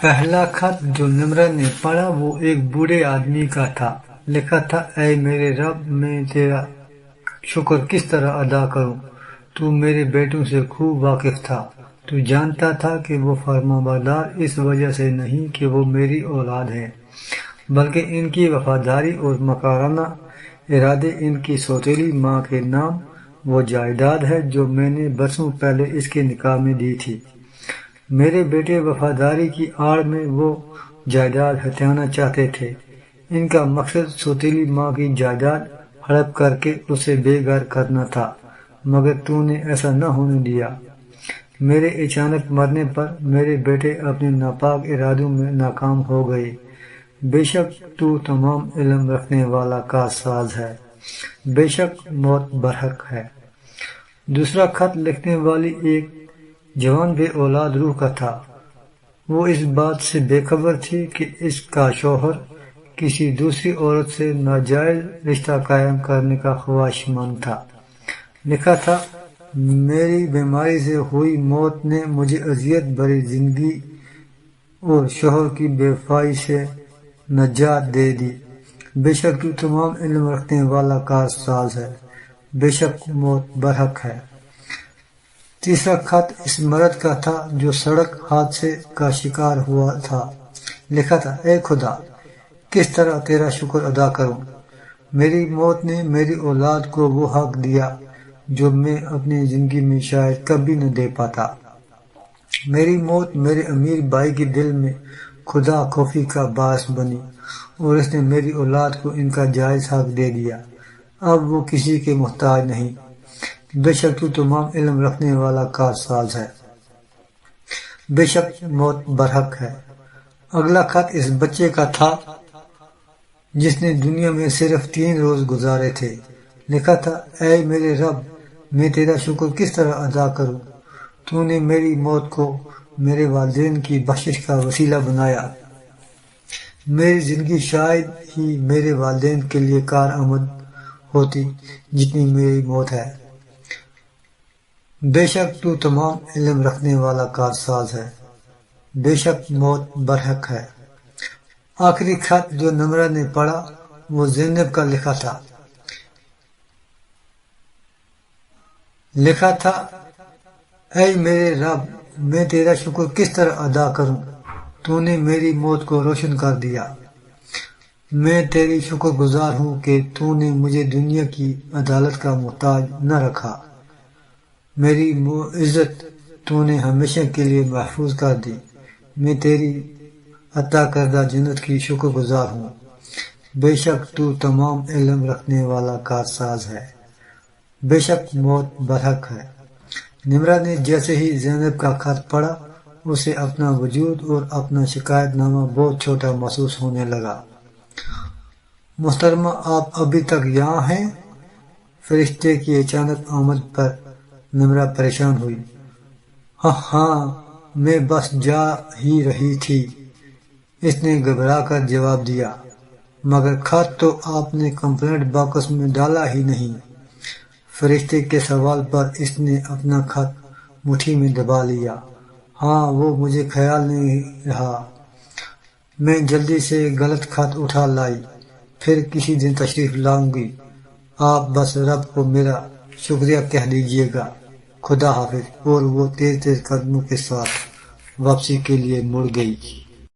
پہلا خط جو نمرہ نے پڑھا وہ ایک بوڑھے آدمی کا تھا۔ لکھا تھا، اے میرے رب، میں تیرا شکر کس طرح ادا کروں؟ تو میرے بیٹوں سے خوب واقف تھا۔ تو جانتا تھا کہ وہ فرمانبردار اس وجہ سے نہیں کہ وہ میری اولاد ہے، بلکہ ان کی وفاداری اور مکرانہ ارادے، ان کی سوتیلی ماں کے نام وہ جائیداد ہے جو میں نے برسوں پہلے اس کے نکاح میں دی تھی۔ میرے بیٹے وفاداری کی آڑ میں وہ جائیداد ہتھیانا چاہتے تھے۔ ان کا مقصد سوتیلی ماں کی جائیداد ہڑپ کر کے اسے بے گھر کرنا تھا، مگر تو نے ایسا نہ ہونے دیا۔ میرے اچانک مرنے پر میرے بیٹے اپنے ناپاک ارادوں میں ناکام ہو گئے۔ بے شک تو تمام علم رکھنے والا کارساز ہے، بے شک موت برحق ہے۔ دوسرا خط لکھنے والی ایک جوان بے اولاد روح کا تھا۔ وہ اس بات سے بے خبر تھی کہ اس کا شوہر کسی دوسری عورت سے ناجائز رشتہ قائم کرنے کا خواہشمند تھا۔ لکھا تھا، میری بیماری سے ہوئی موت نے مجھے اذیت بھری زندگی اور شوہر کی بے وفائی سے نجات دے دی۔ بے شک تو تمام علم رکھنے والا کارساز ہے، بے شک موت برحق ہے۔ تیسرا خط اس مرد کا تھا جو سڑک حادثے کا شکار ہوا تھا۔ لکھا تھا، اے خدا، کس طرح تیرا شکر ادا کروں؟ میری موت نے میری اولاد کو وہ حق دیا جو میں اپنی زندگی میں شاید کبھی نہ دے پاتا۔ میری موت میرے امیر بھائی کے دل میں خدا خوفی کا باعث بنی اور اس نے میری اولاد کو ان کا جائز حق دے دیا۔ اب وہ کسی کے محتاج نہیں۔ بے شک تو تمام علم رکھنے والا کارساز ہے، بے شک موت برحق ہے۔ اگلا خط اس بچے کا تھا جس نے دنیا میں صرف 3 روز گزارے تھے۔ لکھا تھا، اے میرے رب، میں تیرا شکر کس طرح ادا کروں؟ تو نے میری موت کو میرے والدین کی بخشش کا وسیلہ بنایا۔ میری زندگی شاید ہی میرے والدین کے لیے کارآمد ہوتی جتنی میری موت ہے۔ بے شک تو تمام علم رکھنے والا کارساز ہے، بے شک موت برحق ہے۔ آخری خط جو نمرہ نے پڑھا وہ زینب کا لکھا تھا۔ لکھا تھا، اے میرے رب، میں تیرا شکر کس طرح ادا کروں؟ تو نے میری موت کو روشن کر دیا۔ میں تیری شکر گزار ہوں کہ تو نے مجھے دنیا کی عدالت کا محتاج نہ رکھا۔ میری عزت تو نے ہمیشہ کے لیے محفوظ کر دی۔ میں تیری عطا کردہ جنت کی شکر گزار ہوں۔ بے شک تو تمام علم رکھنے والا کارساز ہے، بے شک موت برحق ہے۔ نمرہ نے جیسے ہی زینب کا خط پڑھا اسے اپنا وجود اور اپنا شکایت نامہ بہت چھوٹا محسوس ہونے لگا۔ محترمہ، آپ ابھی تک یہاں ہیں؟ فرشتے کی اچانک آمد پر نمرہ پریشان ہوئی۔ ہاں، میں بس جا ہی رہی تھی، اس نے گھبرا کر جواب دیا۔ مگر خط تو آپ نے کمپلینٹ باکس میں ڈالا ہی نہیں۔ فرشتے کے سوال پر اس نے اپنا خط مٹھی میں دبا لیا۔ ہاں، وہ مجھے خیال نہیں رہا، میں جلدی سے غلط خط اٹھا لائی، پھر کسی دن تشریف لاؤں گی۔ آپ بس رب کو میرا شکریہ کہہ دیجیے گا۔ خدا حافظ۔ اور وہ تیز تیز قدموں کے ساتھ واپسی کے لیے مڑ گئی۔